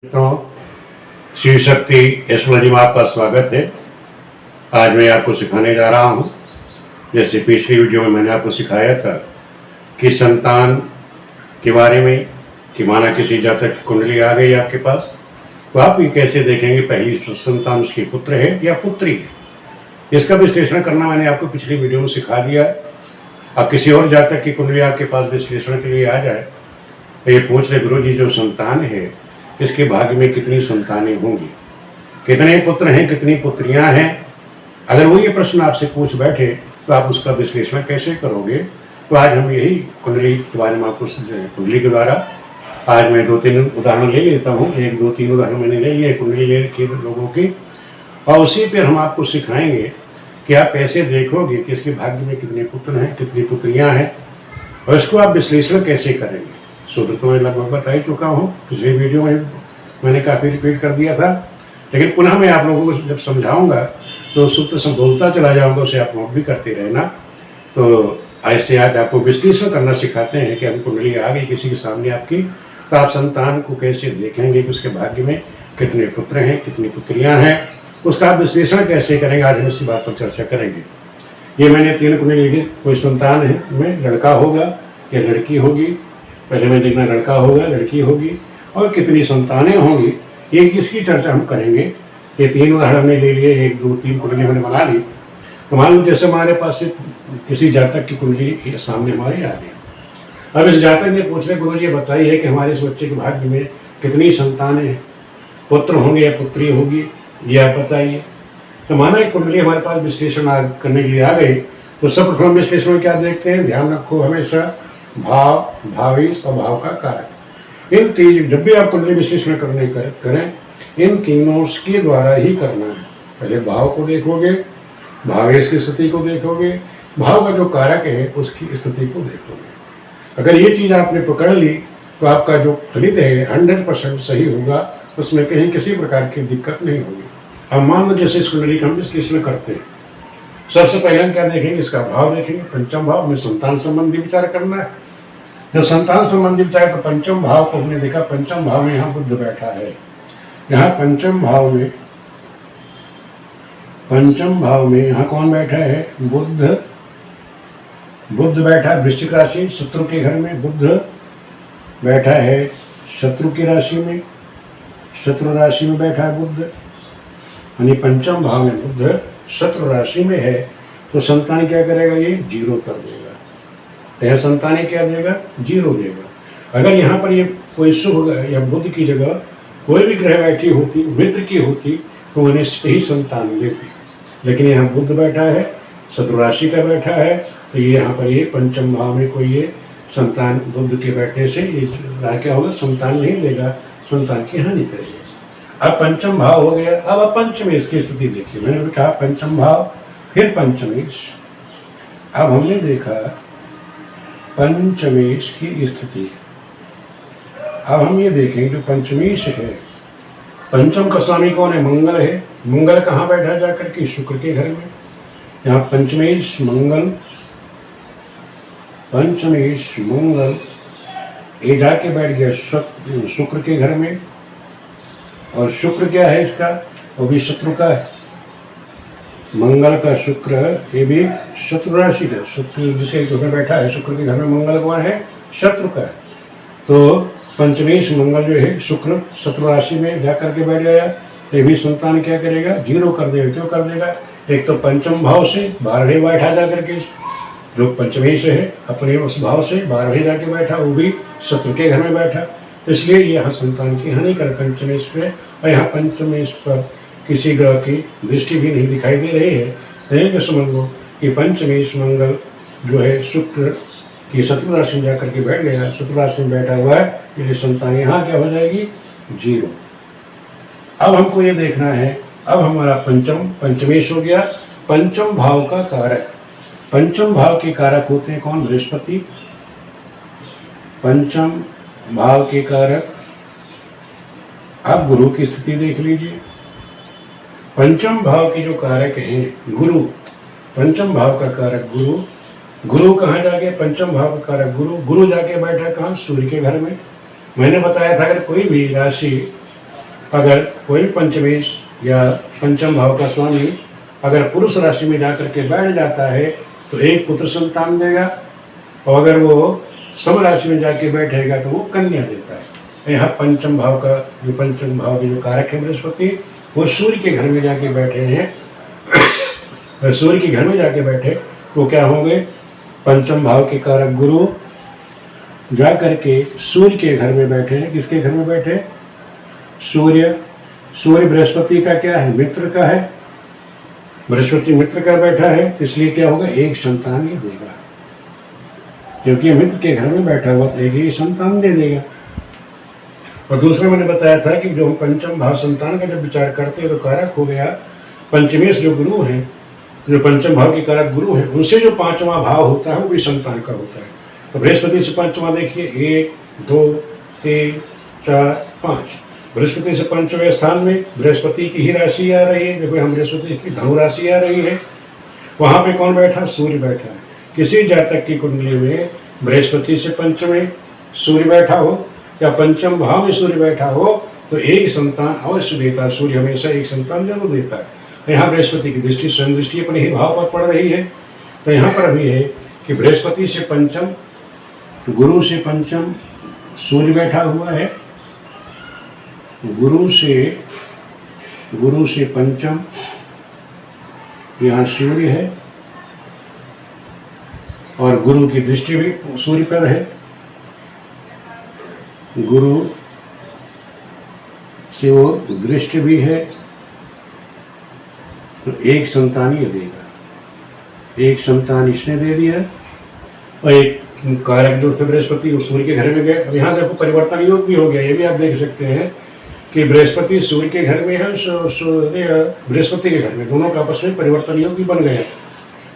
तो शिव शक्ति ऐश्वर्य में आपका स्वागत है। आज मैं आपको सिखाने जा रहा हूँ, जैसे पिछली वीडियो में मैंने आपको सिखाया था कि संतान के बारे में, कि माना किसी जातक की कुंडली आ गई आपके पास, तो आप ये कैसे देखेंगे पहली संतान उसकी पुत्र है या पुत्री है। इसका विश्लेषण करना मैंने आपको पिछली वीडियो में सिखा दिया। अब किसी और जातक की कुंडली आपके पास विश्लेषण के लिए आ जाए तो ये पूछ ले, गुरु जी जो संतान है इसके भाग्य में कितनी संतानें होंगी, कितने पुत्र हैं, कितनी पुत्रियां हैं। अगर वो ये प्रश्न आपसे पूछ बैठे तो आप उसका विश्लेषण कैसे करोगे। तो आज हम यही कुंडली के बारे में आपको, कुंडली के द्वारा आज मैं 2-3 उदाहरण ले लेता हूँ। 1-2-3 उदाहरण मैंने ले लिए कुंडली ले के लोगों की, और उसी पर हम आपको सिखाएंगे कि आप कैसे देखोगे कि इसके भाग्य में कितने पुत्र हैं, कितनी पुत्रियां हैं, और इसको आप विश्लेषण कैसे करेंगे। सूत्र तो मैं लगभग बता ही चुका हूँ, पिछले वीडियो में मैंने काफ़ी रिपीट कर दिया था, लेकिन पुनः मैं आप लोगों को जब समझाऊंगा तो सूत्र से बोलता चला जाऊंगा, उसे आप नोट भी करते रहना। तो ऐसे आज आपको विश्लेषण करना सिखाते हैं कि हम कुंडली आ गई किसी के सामने आपकी, तो आप संतान को कैसे देखेंगे कि उसके भाग्य में कितने पुत्र हैं, कितनी पुत्रियाँ हैं, उसका आप विश्लेषण कैसे करेंगे। आज हम इसी बात पर चर्चा करेंगे। ये मैंने 3 कुंडली लिखी, कोई संतान है में लड़का होगा या लड़की होगी, पहले मैं देखना लड़का होगा लड़की होगी और कितनी संतानें होंगी, ये इसकी चर्चा हम करेंगे। ये 3 उदाहरण हमने ले लिए, 1-2-3 कुंडली मैंने बना ली। तो मान लो जैसे हमारे पास से किसी जातक की कुंडली सामने हमारे आ गई। अब इस जातक ने पूछ रहे, गुरु जी बताइए कि हमारे इस बच्चे के भाग्य में कितनी संतानें, पुत्र होंगे या पुत्री होगी, ये आप बताइए। तो माना एक कुंडली हमारे पास विश्लेषण करने के लिए आ गई, तो सर्वप्रथम विश्लेषण में क्या देखते हैं, ध्यान रखो हमेशा भाव, भावेश और भाव का कारक। इन 3 जब भी आप कुंडली विश्लेषण करें इन तीनों के द्वारा ही करना है। पहले भाव को देखोगे, भावेश की स्थिति को देखोगे, भाव का जो कारक है उसकी स्थिति को देखोगे। अगर ये चीज़ आपने पकड़ ली तो आपका जो फलित है 100% सही होगा, उसमें कहीं किसी प्रकार की दिक्कत नहीं होगी। अब मान लो जैसे इस कुंडली का हम विश्लेषण करते हैं, सबसे पहले हम क्या देखेंगे, इसका भाव देखेंगे। पंचम भाव में संतान संबंधी विचार करना है। जब संतान संबंधी विचार तो पंचम भाव को हमने देखा, पंचम भाव में यहाँ बुध बैठा है। यहाँ पंचम भाव में यहाँ कौन बैठा है, बुध। बुध बैठा है वृश्चिक राशि, शत्रु के घर में। बुध बैठा है शत्रु की राशि में, शत्रु राशि में बैठा है बुध। यानी पंचम भाव में बुध शत्रु राशि में है, तो संतान क्या करेगा, ये 0 कर देगा। यह संतान क्या देगा, 0 देगा। अगर यहाँ पर ये कोई शुभ या बुध की जगह कोई भी ग्रह बैठी होती, मित्र की होती, तो वो निश्चित ही संतान देती। लेकिन यहाँ बुध बैठा है, शत्रु राशि का बैठा है, तो ये यहाँ पर ये पंचम भाव में कोई ये संतान बुध के बैठने से ये क्या होगा, संतान नहीं देगा, संतान की हानि करेगा। अब पंचम भाव हो गया। अब पंचमेश की स्थिति देखिए, मैंने कहा पंचम भाव फिर पंचमेश। अब हमने देखा पंचमेश की स्थिति। अब हम ये देखें जो पंचमेश है, पंचम का स्वामी कौन है, मंगल है। मंगल कहाँ बैठा जाकर के, शुक्र के घर में। यहाँ पंचमेश मंगल, पंचमेश मंगल ये जाके बैठ गया शुक्र के घर में। और शुक्र क्या है इसका, वो भी शत्रु का है। मंगल का शुक्र, ये भी शत्रु राशि का, शत्रु जिसे जो बैठा है शुक्र के घर में, मंगल कौन है, शत्रु का है। तो पंचमेश मंगल जो है शुक्र शत्रु राशि में जाकर के बैठ गया, ये भी संतान क्या करेगा, 0 कर देगा। क्यों कर देगा, एक तो पंचम भाव से 12वें बैठा जाकर के, जो पंचमेश है अपने उस भाव से 12वें जाके बैठा, वो भी शत्रु के घर में बैठा, तो इसलिए यहाँ संतान की हानि कर पंचमेश पे। और यहाँ पंचमेश पर किसी ग्रह की दृष्टि भी नहीं दिखाई दे रही है। तो समझ लो कि पंचमेश मंगल जो है शुक्र की शत्रु राशि में जाकर के बैठ गया, शत्रु राशि में बैठा हुआ है, इसलिए संतान यहाँ क्या हो जाएगी, 0। अब हमको ये देखना है, अब हमारा पंचमेश हो गया। पंचम भाव का कारक, पंचम भाव के कारक होते हैं कौन, बृहस्पति। पंचम भाव के कारक, अब गुरु की स्थिति देख लीजिए। पंचम भाव के जो कारक हैं गुरु, पंचम भाव का कारक गुरु। गुरु कहाँ जाके, पंचम भाव का कारक गुरु, गुरु जाके बैठा कहाँ, सूर्य के घर में। मैंने बताया था अगर कोई भी राशि अगर कोई पंचमेश या पंचम भाव का स्वामी अगर पुरुष राशि में जाकर के बैठ जाता है तो एक पुत्र संतान देगा, और अगर वो सम राशि में जाके बैठेगा तो वो कन्या देता है। यहाँ पंचम भाव का जो पंचम भाव के जो कारक है बृहस्पति, वो सूर्य के घर में जाके बैठे हैं। सूर्य के घर में जाके बैठे तो क्या होंगे, पंचम भाव के कारक गुरु जा करके सूर्य के घर में बैठे हैं। किसके घर में बैठे? सूर्य। सूर्य बृहस्पति का क्या है? मित्र का है। बृहस्पति मित्र का बैठा है, इसलिए क्या होगा, एक संतान ही देगा, क्योंकि मित्र के घर में बैठा हुआ तो एक ही संतान दे देगा। और दूसरा मैंने बताया था कि जो हम पंचम भाव संतान का जब विचार करते हैं तो कारक हो गया पंचमेश जो गुरु है, जो पंचम भाव के कारक गुरु है, उनसे जो पांचवा भाव होता है वो भी संतान का होता है। तो बृहस्पति से पंचवा देखिए, 1 2 3 4 5। बृहस्पति से पंचवें स्थान में बृहस्पति की ही राशि आ रही है। देखो हम बृहस्पति की धनु राशि आ रही है, वहां पे कौन बैठा? सूर्य बैठा है। किसी जातक की कुंडली में बृहस्पति से पंचमें सूर्य बैठा हो या पंचम भाव में सूर्य बैठा हो तो एक संतान अवश्य देता है। सूर्य हमेशा एक संतान जरूर देता है। यहाँ बृहस्पति की दृष्टि स्वयं दृष्टि अपने ही भाव पर पड़ रही है। तो यहाँ पर अभी है कि बृहस्पति से पंचम, गुरु से पंचम सूर्य बैठा हुआ है। गुरु से पंचम यहाँ सूर्य है, और गुरु की दृष्टि भी सूर्य पर है। गुरु से वो दृष्टि भी है, तो एक संतान ये देगा। एक संतान इसने दे दिया, और एक कारक जो थे बृहस्पति वो सूर्य के घर में गए। अब यहाँ देखो परिवर्तन योग भी हो गया, ये भी आप देख सकते हैं कि बृहस्पति सूर्य के घर में है, सूर्य बृहस्पति के घर में, दोनों का आपस में परिवर्तन योग भी बन गया।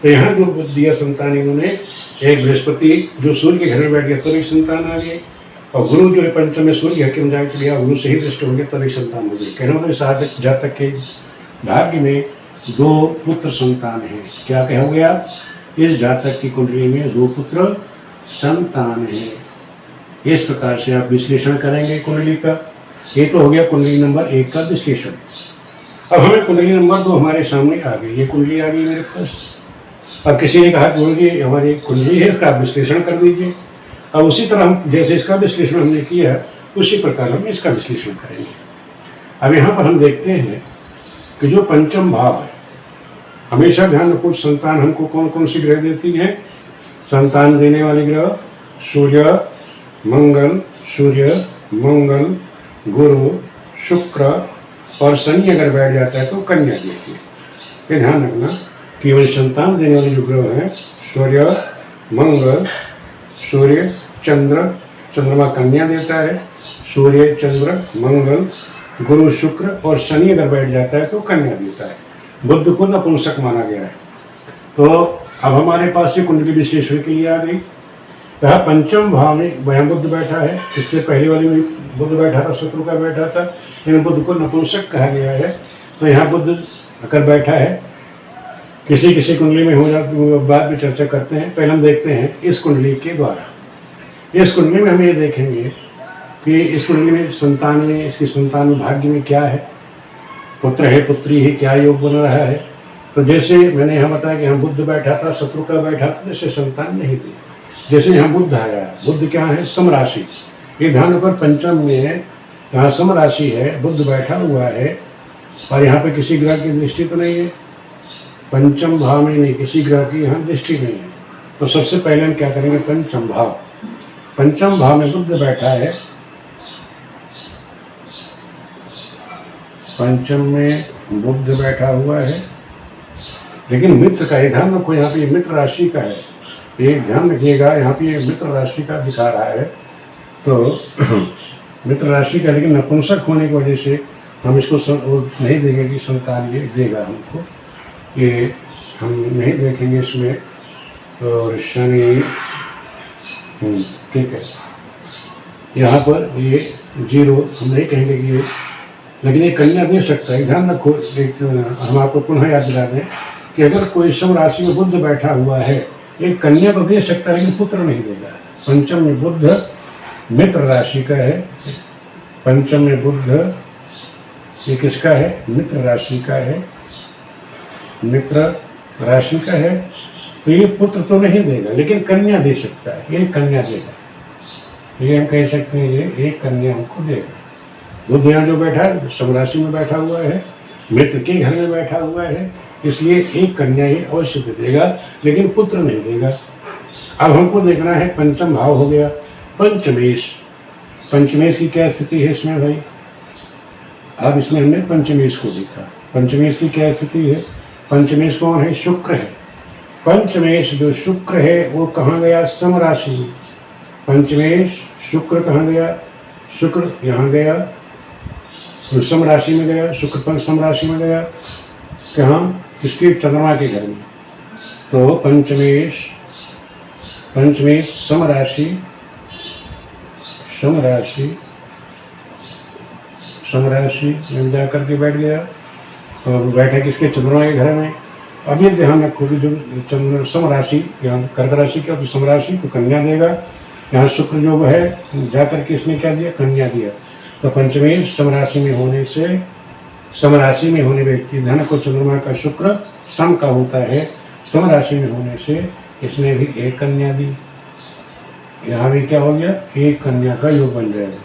तो यहाँ जो दिया संतान इन्होंने, एक बृहस्पति जो सूर्य के घर में बैठ गया तब एक संतान आ गई, और गुरु जो है पंचम में सूर्य घर के में जाकर दिया, गुरु से ही दृष्टि हो गया तब एक संतान हो गई। कहने वाले साधक जातक के भाग्य में 2 पुत्र संतान है। क्या कह हो गया? इस जातक की कुंडली में 2 पुत्र संतान है। इस प्रकार से आप विश्लेषण करेंगे कुंडली का। ये तो हो गया कुंडली नंबर 1 का विश्लेषण। अब हमें कुंडली नंबर 2 हमारे सामने आ गई। ये कुंडली आ गई मेरे पास। अब किसी ने कहा गुरुजी हमारी कुंडली है, इसका आप विश्लेषण कर दीजिए। अब उसी तरह हम जैसे इसका विश्लेषण हमने किया उसी प्रकार हम इसका विश्लेषण करेंगे। अब यहाँ पर हम देखते हैं कि जो पंचम भाव है, हमेशा ध्यान रखो संतान हमको कौन कौन सी ग्रह देती है। संतान देने वाले ग्रह सूर्य मंगल गुरु शुक्र और शनि अगर बैठ जाता है तो कन्या देती है। ये ध्यान रखना कि वही संतान देने वाले जो ग्रह हैं सूर्य मंगल, सूर्य चंद्रमा कन्या देता है, सूर्य चंद्र मंगल गुरु शुक्र और शनि अगर बैठ जाता है तो कन्या देता है। बुध को नपुंसक माना गया है। तो अब हमारे पास ये कुंडली विश्लेषण के लिए आ गई। यहाँ पंचम भाव में वह बुध बैठा है, इससे पहले वाले में बुध बैठा था, शत्रु का बैठा था, लेकिन बुध को नपुंसक कहा गया है। तो यहाँ बुध अगर बैठा है, किसी किसी कुंडली में हो जाए बाद में चर्चा करते हैं। पहले हम देखते हैं इस कुंडली के द्वारा। इस कुंडली में हम ये देखेंगे कि इस कुंडली में संतान में, इसकी संतान में भाग्य में क्या है, पुत्र है पुत्री है, क्या योग बन रहा है। तो जैसे मैंने यहाँ बताया कि यहाँ बुध बैठा था, शत्रु का बैठा था, जैसे संतान नहीं थी। जैसे यहाँ बुध आया, बुध क्या है? सम राशि। ये ध्यान पर पंचम में यहाँ सम राशि है, बुध बैठा हुआ है, और यहाँ पे किसी ग्रह की दृष्टि तो नहीं है। पंचम भाव में नहीं, किसी ग्रह की यहाँ दृष्टि नहीं है। तो सबसे पहले हम क्या करेंगे? पंचम भाव में बुध बैठा है। पंचम में बुध बैठा हुआ है, लेकिन मित्र का, ध्यान रखो यहाँ पे मित्र राशि का है, ये ध्यान रखिएगा। यहाँ पे मित्र राशि का दिखा रहा है, तो मित्र राशि का, लेकिन नपुंसक होने की वजह से हम इसको नहीं देंगे कि संतान ये देगा हमको, ये हम नहीं देखेंगे इसमें। और शनि ठीक है, यहाँ पर ये 0 हम नहीं कहेंगे कि ये, लेकिन ये कन्या दे सकता है। ध्यान रखो, हम आपको पुनः याद दिला दें कि अगर कोई सम राशि में बुध बैठा हुआ है, एक कन्या तो दे सकता है लेकिन पुत्र नहीं देगा। पंचम में बुध मित्र राशि का है, पंचम में बुध ये किसका है? मित्र राशि का है, मित्र राशि का है। तो ये पुत्र तो नहीं देगा लेकिन कन्या दे सकता है, ये कन्या देगा। ये हम कह सकते हैं ये एक कन्या हमको देगा। बुध यहाँ जो बैठा है सम राशि में बैठा हुआ है, मित्र के घर में बैठा हुआ है, इसलिए एक कन्या ये अवश्य दे देगा लेकिन पुत्र नहीं देगा। अब हमको देखना है पंचम भाव हो गया पंचमेश। पंचमेश की क्या स्थिति है इसमें भाई? अब इसमें हमने पंचमेश को देखा। पंचमेश की क्या स्थिति है? पंचमेश कौन है? शुक्र है। पंचमेश जो शुक्र है वो कहाँ गया? सम राशि में। पंचमेश शुक्र कहाँ गया? शुक्र यहाँ गया, तो सम राशि में गया। शुक्र सम राशि में गया कहाँ? इसके चंद्रमा के घर में। तो पंचमेश सम राशि, सम राशि में जा करके बैठ गया और बैठा किसके? चंद्रमा के घर में। अब ये ध्यान रखो कि जो चंद्र सम राशि यहाँ कर्क राशि का, तो सम राशि तो कन्या देगा। यहाँ शुक्र जो है जा करके इसने क्या दिया? कन्या दिया। तो पंचमेश सम राशि में होने से, सम राशि में होने व्यक्ति धन को चंद्रमा का शुक्र सम का होता है, सम राशि में होने से इसने भी एक कन्या दी। यहाँ भी क्या हो गया? एक कन्या का योग बन जाएगा।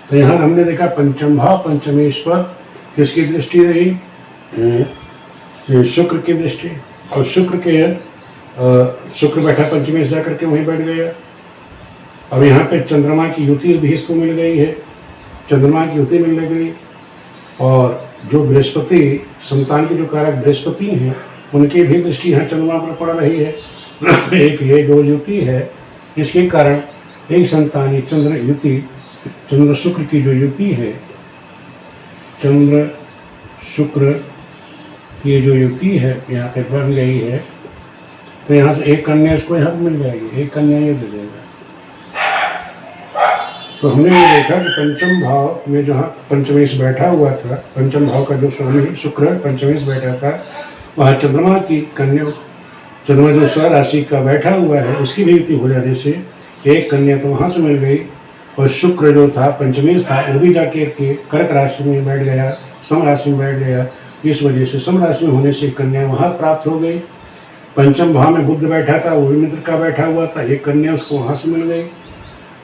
तो यहाँ हमने देखा पंचम भाव पंचमेश पर किसकी दृष्टि रही? शुक्र की दृष्टि। और शुक्र बैठा पंचमेश जाकर के वहीं बैठ गया। अब यहाँ पे चंद्रमा की युति भी इसको मिल गई है, चंद्रमा की युति मिल गई। और जो बृहस्पति संतान के जो कारक बृहस्पति हैं उनकी भी दृष्टि यहाँ चंद्रमा पर पड़ रही है। एक ये जो युति है इसके कारण एक संतानी चंद्र युति, चंद्र शुक्र की जो युति है, चंद्र शुक्र की जो युति है यहाँ पे बन गई है। तो यहाँ से एक कन्या इसको यहाँ मिल जाएगी, एक कन्या ये दे देगा। तो हमने ये देखा कि पंचम भाव में जहाँ पंचमेश बैठा हुआ था, पंचम भाव का जो स्वामी शुक्र पंचमेश बैठा था, वहाँ चंद्रमा की कन्या, चंद्रमा जो स्व राशि का बैठा हुआ है उसकी भी युति हो जाने से एक कन्या तो वहाँ से मिल गई। और शुक्र जो था पंचमेश था वो भी जाके कर्क राशि में बैठ गया, सम राशि में बैठ गया। इस वजह से सम राशि में होने से कन्या वहाँ प्राप्त हो गई। पंचम भाव में बुध बैठा था, वो भी मित्र का बैठा हुआ था, एक कन्या उसको वहाँ से मिल गई।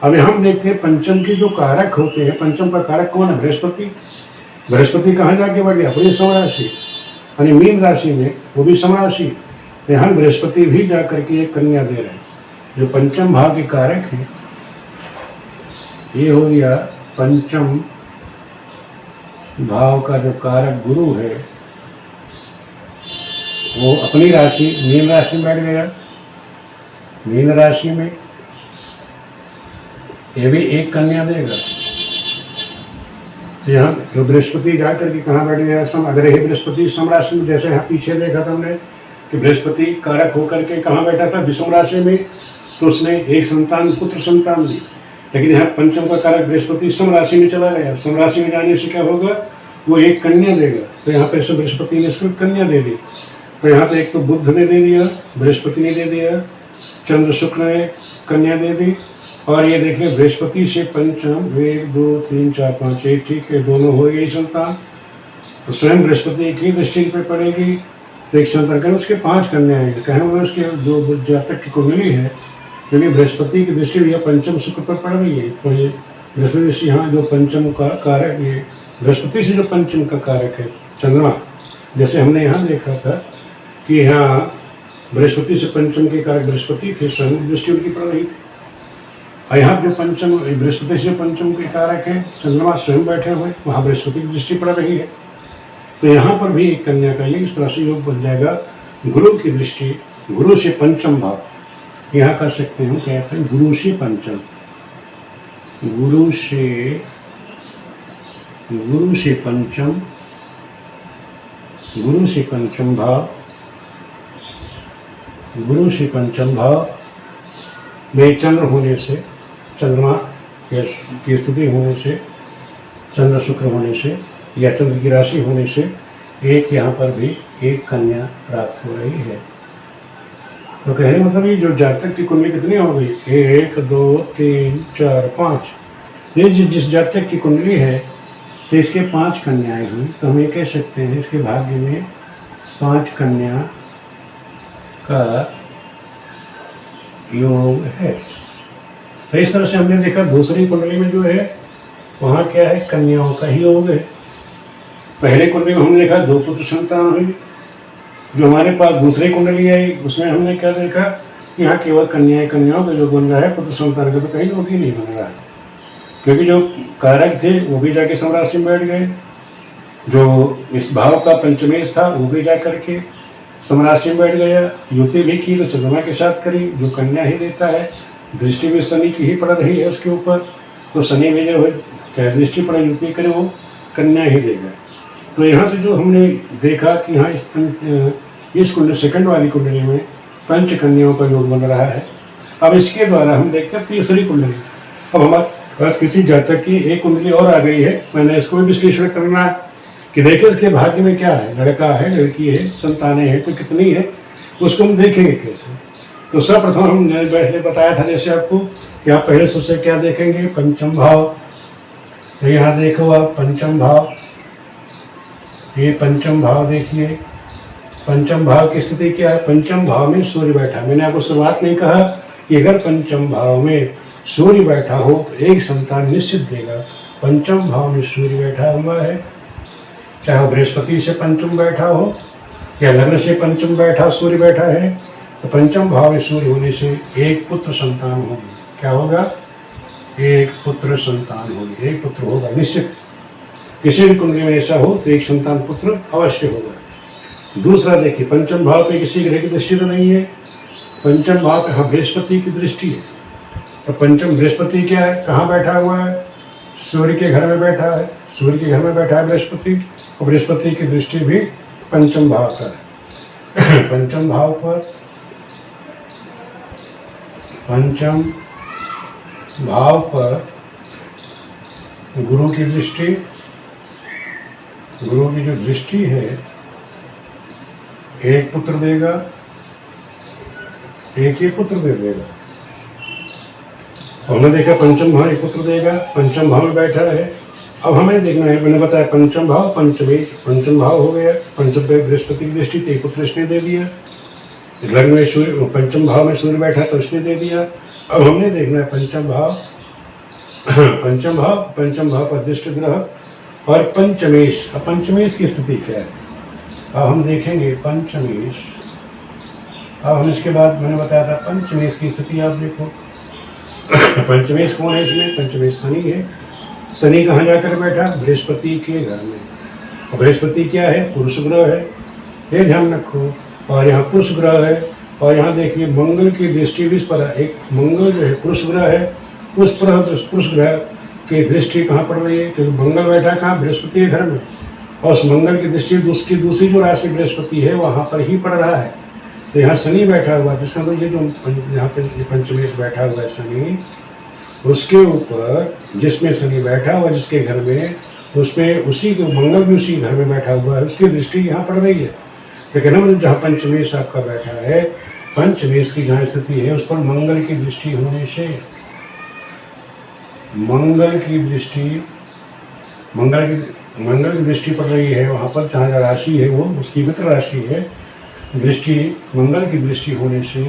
अब हम देखते हैं पंचम के जो कारक होते हैं, पंचम का कारक कौन है? बृहस्पति। बृहस्पति कहाँ जाके बैठ गया? अपनी सम राशि यानी मीन राशि में, वो भी सम राशि। यहाँ बृहस्पति भी जा करके एक कन्या दे रहे हैं। जो पंचम भाव के कारक हैं ये हो गया पंचम भाव का जो कारक गुरु है वो अपनी राशि मीन राशि में बैठ गया। मीन राशि में ये भी एक कन्या देगा। यहाँ जो बृहस्पति जा करके कहाँ बैठ गया? सम। अगर ये बृहस्पति सम राशि में, जैसे यहाँ पीछे देखा था हमने कि बृहस्पति कारक होकर के कहाँ बैठा था? विषम राशि में, तो उसने एक संतान पुत्र संतान दी। लेकिन यहाँ पंचम का कारक बृहस्पति सम राशि में चला गया। सम राशि में जाने से क्या होगा? वो एक कन्या देगा। तो यहाँ पे बृहस्पति ने इसको कन्या दे दी। तो यहाँ पे एक तो बुध ने दे दिया, बृहस्पति ने दे दिया, चंद्र शुक्र ने कन्या दे दी। और ये देखिए बृहस्पति से पंचम 1 2 3 4 5 1, ठीक है, दोनों हो गई संतान। तो स्वयं बृहस्पति की दृष्टि पे पड़ेगी तो एक संतान का उसके 5 कन्याएं कहें उसके जो जातक की कुंडली है, क्योंकि बृहस्पति की दृष्टि यह पंचम शुक्र पर पड़ रही है। तो ये बृहस्पति दृष्टि यहाँ जो पंचम का कारक, ये बृहस्पति से जो पंचम का कारक है चंद्रमा, जैसे हमने यहाँ देखा था कि यहाँ बृहस्पति से पंचम के कारक बृहस्पति थे, स्वयं दृष्टि उनकी पड़ रही थी। और यहाँ जो पंचम बृहस्पति से पंचम के कारक है चंद्रमा स्वयं बैठे हुए, वहाँ बृहस्पति की दृष्टि पड़ रही है। तो यहाँ पर भी एक कन्या का ये इस तरह से योग बन जाएगा। गुरु की दृष्टि, गुरु से पंचम भाव यहाँ कर सकते हैं, कहते हैं गुरु से पंचम, गुरु से पंचम, गुरु से पंचम भाव, गुरु से पंचम भाव में चंद्र होने से, चंद्रमा की स्थिति होने से, चंद्र शुक्र होने से या चंद्र की राशि होने से एक यहाँ पर भी एक कन्या प्राप्त हो रही है। तो कहने मतलब ये जो जातक की कुंडली कितनी हो गई? 1 2 3 4 5। ये जिस जातक की कुंडली है तो इसके 5 कन्याएं हुई, तो हम ये कह सकते हैं इसके भाग्य में 5 कन्या का योग है। तो इस तरह से हमने देखा दूसरी कुंडली में जो है वहाँ क्या है, कन्याओं का ही योग है। पहले कुंडली में हमने देखा 2 पुत्र संतान हुई। जो हमारे पास दूसरी कुंडली आई उसमें हमने क्या देखा, यहाँ केवल कन्याओं का योग बन रहा है, पुत्र संतान का तो कहीं योग ही नहीं बन रहा है, क्योंकि जो कारक थे वो भी जाके समराशि में बैठ गए। जो इस भाव का पंचमेश था वो भी जा करके समराशि में बैठ गया। युति भी की तो चंद्रमा के साथ करी, जो कन्या ही देता है। दृष्टि भी शनि की ही पड़ रही है उसके ऊपर, तो शनि भी जो है चाहे दृष्टि पड़े युति करे वो कन्या ही देगा। तो यहाँ से जो हमने देखा कि यहाँ इस कुंडली सेकंड वाली कुंडली में 5 कन्याओं का योग बन रहा है। अब इसके द्वारा हम देखते हैं तीसरी कुंडली। अब हमारे पास किसी जातक की एक कुंडली और आ गई है, मैंने इसको भी विश्लेषण करना है कि देखें इसके भाग्य में क्या है, लड़का है, लड़की है, संतानें हैं तो कितनी है, उसको हम देखेंगे कैसे। तो सर्वप्रथम हमने पहले बताया था जैसे आपको कि आप पहले सबसे क्या देखेंगे, पंचम भाव। तो यहाँ देखो आप पंचम भाव, ये पंचम भाव देखिए। पंचम भाव की स्थिति क्या है, पंचम भाव में सूर्य बैठा। मैंने आपको शुरुआत में कहा कि अगर पंचम भाव में सूर्य बैठा हो तो एक संतान निश्चित देगा। पंचम भाव में सूर्य बैठा हुआ है, चाहे बृहस्पति से पंचम बैठा हो या लग्न से पंचम बैठा सूर्य बैठा है, तो पंचम भाव में सूर्य होने से एक पुत्र संतान होगी। क्या होगा, एक पुत्र संतान होगी, एक पुत्र होगा निश्चित। किसी भी कुंडली में ऐसा हो तो एक संतान पुत्र अवश्य होगा। दूसरा देखिए, पंचम भाव पे किसी ग्रह की दृष्टि तो नहीं है। पंचम भाव पे हाँ बृहस्पति की दृष्टि है। तो पंचम बृहस्पति क्या है, कहाँ बैठा हुआ है, सूर्य के घर में बैठा है। सूर्य के घर में बैठा है बृहस्पति, और बृहस्पति की दृष्टि भी पंचम भाव पर है। पंचम भाव पर, पंचम भाव पर गुरु की दृष्टि, गुरु की जो दृष्टि है एक पुत्र देगा, एक ही पुत्र दे देगा। हमने देखा पंचम भाव एक पुत्र देगा, पंचम भाव में बैठा है। अब हमें देखना है, मैंने बताया पंचम भाव पंचमेश, पंचम भाव हो गया, पंचम पे बृहस्पति की दृष्टि एक पुत्र इसने दे दिया। लग्न में सूर्य, पंचम भाव में सूर्य बैठा तो इसने दे दिया। अब हमने देखना है पंचम भाव, पंचम भाव पर दृष्ट ग्रह और पंचमेश। अब पंचमेश की स्थिति क्या है, अब हम देखेंगे पंचमेश। अब हम इसके बाद मैंने बताया था पंचमेश की स्थिति आप देखो। पंचमेश कौन है इसमें, पंचमेश शनि है। शनि कहाँ जाकर बैठा, बृहस्पति के घर में। और बृहस्पति क्या है, पुरुष ग्रह है, ये ध्यान रखो। और यहाँ पुरुष ग्रह है, और यहाँ देखिए मंगल की दृष्टि भी इस पर है। एक मंगल जो है पुरुष ग्रह है, उस पुरुष ग्रह की दृष्टि कहाँ पड़ रही है, क्योंकि मंगल बैठा कहाँ, बृहस्पति के घर में। और उस मंगल की दृष्टि उसकी दूसरी जो राशि बृहस्पति है वहाँ पर ही पड़ रहा है। तो यहाँ शनि बैठा हुआ है, जिसका तो ये जो यहाँ पे पंचमेश बैठा हुआ है शनि, उसके ऊपर जिसमें शनि बैठा हुआ जिसके घर में, उसमें उसी के मंगल भी उसी घर में बैठा हुआ है, उसकी दृष्टि यहाँ पड़ रही है। लेकिन हम जहाँ पंचमेश आपका बैठा है, पंचमेश की जहाँ स्थिति है उस पर मंगल की दृष्टि होने से, मंगल की दृष्टि पड़ रही है वहाँ पर, जहाँ राशि है वो उसकी मित्र राशि है, दृष्टि मंगल की दृष्टि होने से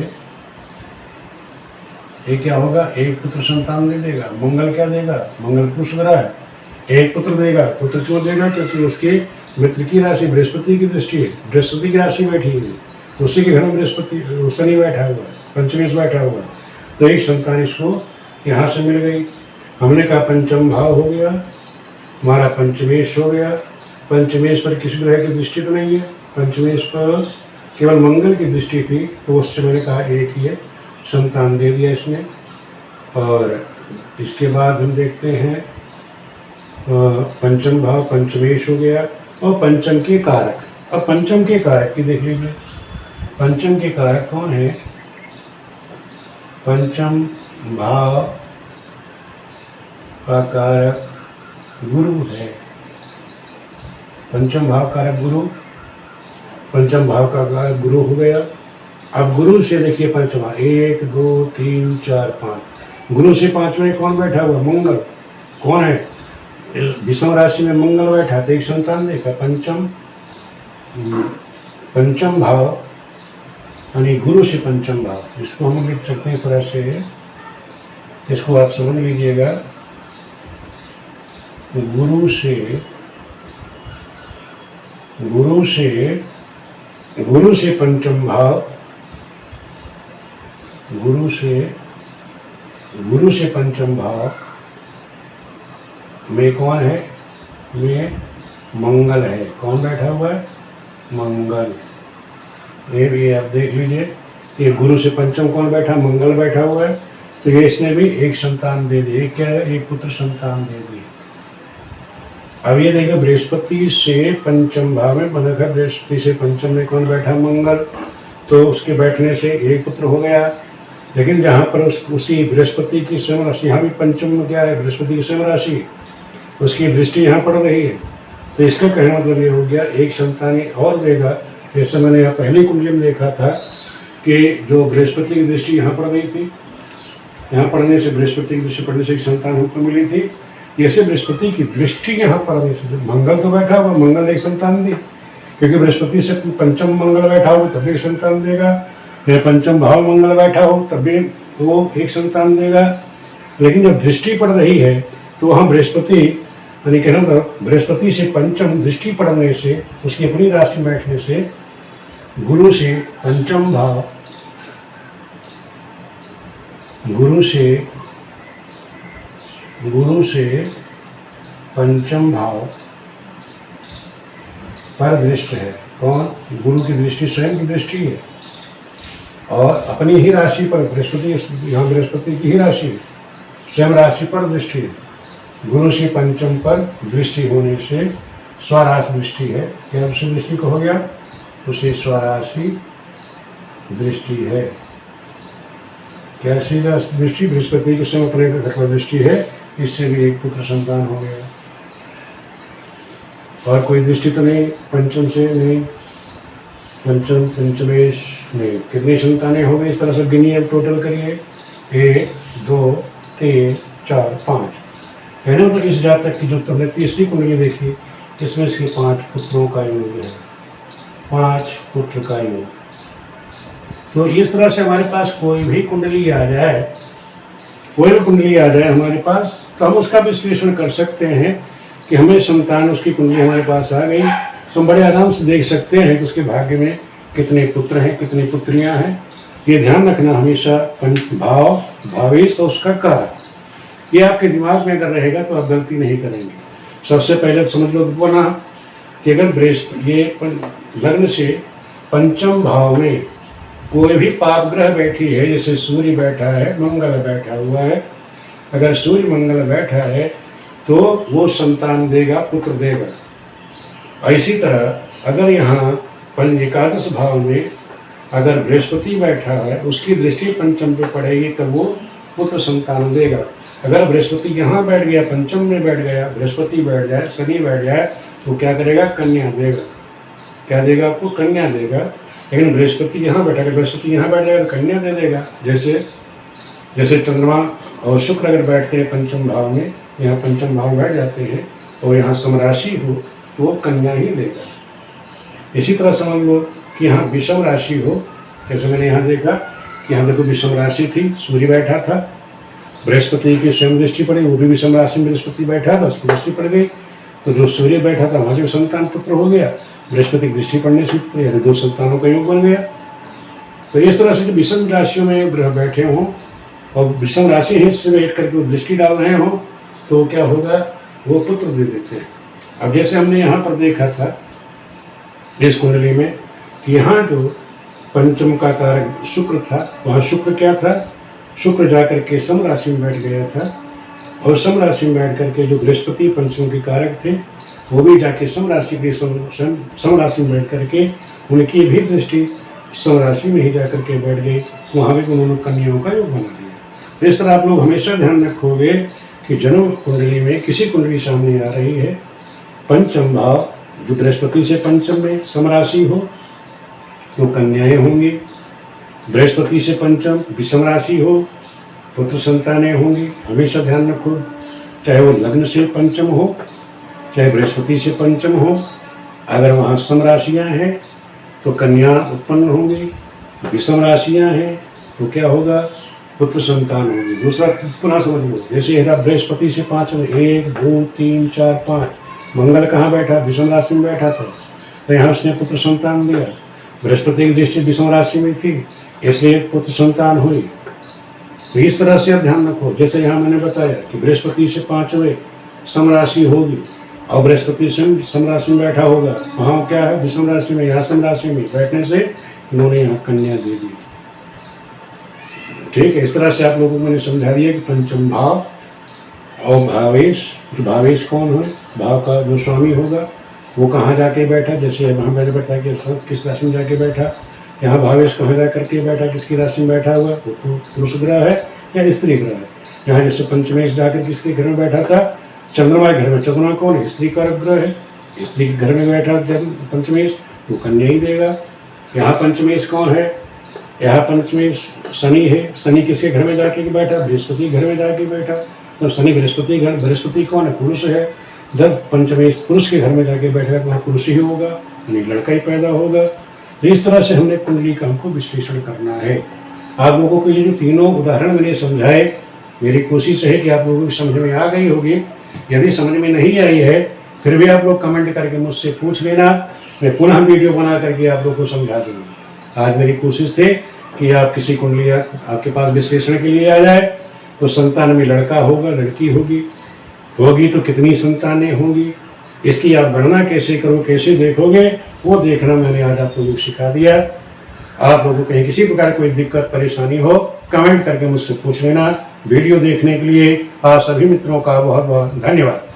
ये क्या होगा, एक पुत्र संतान दे देगा। मंगल क्या देगा, मंगल पुरुष ग्रह है, एक पुत्र देगा। पुत्र क्यों देगा, क्योंकि उसके मित्र की राशि बृहस्पति की दृष्टि है, बृहस्पति की राशि बैठी हुई है, उसी के घर में बृहस्पति शनि बैठा हुआ है, पंचमेश बैठा हुआ है। तो एक संतान इसको यहाँ से मिल गई। हमने कहा पंचम भाव हो गया हमारा, पंचमेश हो गया। पंचमेश पर किसी ग्रह की दृष्टि तो नहीं है, पंचमेश पर केवल मंगल की दृष्टि थी, तो उससे मैंने कहा एक ही है, संतान दे दिया इसने। और इसके बाद हम देखते हैं पंचम भाव पंचमेश हो गया, और पंचम के कारक। अब पंचम के कारक की देख लीजिए, पंचम के कारक कौन है, पंचम भाव का कारक गुरु है। पंचम भाव कारक गुरु, पंचम भाव का कारक गुरु हो गया। अब गुरु से देखिए पंचमा, 1 2 3 4 5, गुरु से 5वें कौन बैठा हुआ, मंगल। कौन है, विषम राशि में मंगल बैठा तो एक संतान देखा, पंचम भाव यानी गुरु से पंचम भाव, इसको हम लिख सकते हैं इस तरह से, इसको आप समझ लीजिएगा। गुरु से पंचम भाव, गुरु से पंचम भाव में कौन है? में मंगल है। कौन बैठा हुआ है? मंगल। ये भी आप देख लीजिए, ये गुरु से पंचम कौन बैठा? मंगल बैठा हुआ है। तो ये इसने भी एक संतान दे दी। क्या है? एक पुत्र संतान दे दी। अब ये देखो बृहस्पति से पंचम भाव में बना है, बृहस्पति से पंचम में कौन बैठा? मंगल। तो उसके बैठने से एक पुत्र हो गया। लेकिन जहाँ पर उसी बृहस्पति की स्वयं राशि, यहाँ भी पंचम में क्या है? बृहस्पति की स्वयं राशि, उसकी दृष्टि यहाँ पड़ रही है। तो इसका कहना मतलब ये हो गया एक संतान और देगा। जैसे मैंने यहाँ पहली कुंडली में देखा था कि जो बृहस्पति की दृष्टि यहाँ पड़ रही थी, यहाँ पढ़ने से, बृहस्पति की दृष्टि पढ़ने से एक संतान हमको मिली थी। जैसे बृहस्पति की दृष्टि यहाँ पढ़ने से, मंगल तो बैठा हुआ, मंगल एक संतान दी, क्योंकि बृहस्पति से पंचम मंगल बैठा हो तब एक संतान देगा, या पंचम भाव मंगल बैठा हो तब भी वो एक संतान देगा। लेकिन जब दृष्टि पड़ रही है तो वहाँ बृहस्पति, यानी कहना बृहस्पति से पंचम दृष्टि पड़ने से, उसकी अपनी राशि में बैठने से, गुरु से पंचम भाव, गुरु से पंचम भाव पर दृष्टि है। कौन? गुरु की दृष्टि स्वयं की दृष्टि है और अपनी ही राशि पर, बृहस्पति, यहाँ बृहस्पति की ही राशि, स्वयं राशि पर दृष्टि है। गुरु से पंचम पर दृष्टि होने से स्वराशि दृष्टि है। क्या उसी दृष्टि को हो गया? उसे स्वराशि दृष्टि है। कैसी दृष्टि? बृहस्पति के स्वयं अपने घर पर दृष्टि है, इससे भी एक पुत्र संतान हो गया। और कोई दृष्टि तो नहीं पंचम से, नहीं पंचम, पंचमेश नहीं। कितनी संतानें हो गई इस तरह से गिनिए, अब टोटल करिए। 1 2 3 4 5। कहना तो इस जातक की जो तुमने तीसरी कुंडली देखी, इसमें इसके 5 पुत्रों का योग है, 5 पुत्र का योग। तो इस तरह से हमारे पास कोई भी कुंडली आ जाए, कोई भी कुंडली आ जाए हमारे पास, तो हम उसका विश्लेषण कर सकते हैं कि हमें संतान, उसकी कुंडली हमारे पास आ गई तो हम बड़े आराम से देख सकते हैं कि उसके भाग्य में कितने पुत्र हैं, कितनी पुत्रियां हैं। ये ध्यान रखना हमेशा, भाव, भावेश और उसका कारक, ये आपके दिमाग में अगर रहेगा तो आप गलती नहीं करेंगे। सबसे पहले समझ लो बना कि अगर ये लग्न से पंचम भाव में कोई भी पाप ग्रह बैठी है, जैसे सूर्य बैठा है, मंगल बैठा हुआ है, अगर सूर्य मंगल बैठा है तो वो संतान देगा, पुत्र देगा। इसी तरह अगर यहाँ एकादश भाव में अगर बृहस्पति बैठा है, उसकी दृष्टि पंचम पे पड़ेगी तब वो पुत्र संतान देगा। अगर बृहस्पति यहाँ बैठ गया, पंचम में बैठ गया, बृहस्पति बैठ जाए, शनि बैठ जाए, तो क्या करेगा? कन्या देगा। क्या देगा? आपको कन्या देगा। लेकिन बृहस्पति यहाँ बैठा, बृहस्पति यहाँ बैठ जाएगा, कन्या दे देगा। जैसे चंद्रमा और शुक्र अगर बैठते हैं पंचम भाव में, यहाँ पंचम भाव बैठ जाते हैं और यहाँ समराशि हो तो वो कन्या ही देगा। इसी तरह समझ लो कि यहाँ विषम राशि हो, जैसे मैंने यहाँ देखा कि यहाँ देखो विषम राशि थी, सूर्य बैठा था, बृहस्पति की स्वयं दृष्टि पड़ी, वो भी विषम राशि में बृहस्पति बैठा था, उसकी दृष्टि पड़ गई, तो जो सूर्य बैठा था वहाँ से संतान पुत्र हो गया, बृहस्पति की दृष्टि पड़ने से पुत्र, यानी 2 संतानों का योग बन गया। तो इस तरह से जो विषम राशियों में ग्रह बैठे हों और विषम राशि हिस्से में बैठ करके दृष्टि डाल रहे हों तो क्या होगा? वो पुत्र दे देते हैं। अब जैसे हमने यहाँ पर देखा था इस कुंडली में कि यहाँ जो पंचम का कारक शुक्र था, वहाँ शुक्र क्या था? शुक्र जाकर के सम राशि में बैठ गया था और सम राशि में बैठ करके जो बृहस्पति पंचम के कारक थे वो भी जाके सम राशि में बैठ करके उनकी भी दृष्टि सम राशि में ही जाकर के बैठ गई, वहाँ भी उन्होंने कन्याओं का योग बना दिया। इस तरह आप लोग हमेशा ध्यान रखोगे कि जन्म कुंडली में किसी कुंडली सामने आ रही है, पंचम भाव जो बृहस्पति से पंचम में समराशि हो तो कन्याएं होंगी, बृहस्पति से पंचम विषम राशि हो पुत्र संतानें होंगी। हमेशा ध्यान रखो। चाहे वो लग्न से पंचम हो, चाहे बृहस्पति से पंचम हो। अगर वहाँ सम राशियाँ हैं तो कन्या उत्पन्न होंगी, विषम राशियाँ हैं तो क्या होगा, पुत्र संतान होगी। दूसरा पुनः समझ लो, जैसे यदि बृहस्पति से 5 में 1 2 3 4 5, मंगल कहाँ बैठा, विषम राशि में बैठा था, तो यहाँ उसने पुत्र संतान दिया। बृहस्पति की दृष्टि विषम राशि में थी, इसलिए पुत्र संतान हुई। तो इस तरह से आप ध्यान रखो। जैसे यहाँ मैंने बताया कि बृहस्पति से 5वें सम राशि होगी और बृहस्पति सम राशि में बैठा होगा, वहाँ क्या है, विषम राशि में, यहाँ सम राशि में बैठने से इन्होंने यहाँ कन्या दे दी। ठीक है, इस तरह से आप लोगों को मैंने समझा दिया कि पंचम भाव और भावेश। जो भावेश कौन है, भाव का जो स्वामी होगा वो कहाँ जाके बैठा, जैसे वहाँ मैंने बताया कि सब किस राशि में जाके बैठा। यहाँ भावेश कहाँ जा करके बैठा, किसकी राशि में बैठा हुआ, वो पुरुष ग्रह है या स्त्री ग्रह है। यहाँ जैसे पंचमेश जाकर किसके घर में बैठा था, चंद्रमा घर में। चंद्रमा कौन है, स्त्री का ग्रह है, स्त्री के घर में बैठा जब पंचमेश, वो कन्या ही देगा। यहाँ पंचमेश कौन है, यहाँ पंचमेश शनि है। शनि किसके घर में जाके बैठा, बृहस्पति घर में जाके बैठा। जब शनि बृहस्पति घर, बृहस्पति कौन है, पुरुष है। जब पंचमेश पुरुष के घर में जाके बैठेगा वहाँ पुरुष ही होगा, यानी लड़का ही पैदा होगा। तो इस तरह से हमने कुंडली का हमको विश्लेषण करना है। आप लोगों को ये जो तीनों उदाहरण मैंने समझाए, मेरी कोशिश है कि आप लोगों की समझ में आ गई होगी। यदि समझ में नहीं आई है फिर भी आप लोग कमेंट करके मुझसे पूछ लेना, मैं पुनः वीडियो बना करके आप लोग को समझा दूँगा। आज मेरी कोशिश थी कि आप किसी कुंडली आपके पास विश्लेषण के लिए आ जाए तो संतान में लड़का होगा, लड़की होगी तो कितनी संतानें होंगी, इसकी आप गणना कैसे करो, कैसे देखोगे, वो देखना मैंने आज आप लोगों को सिखा दिया। आप लोगों को कहीं किसी प्रकार कोई दिक्कत परेशानी हो कमेंट करके मुझसे पूछ लेना। वीडियो देखने के लिए आप सभी मित्रों का बहुत बहुत धन्यवाद।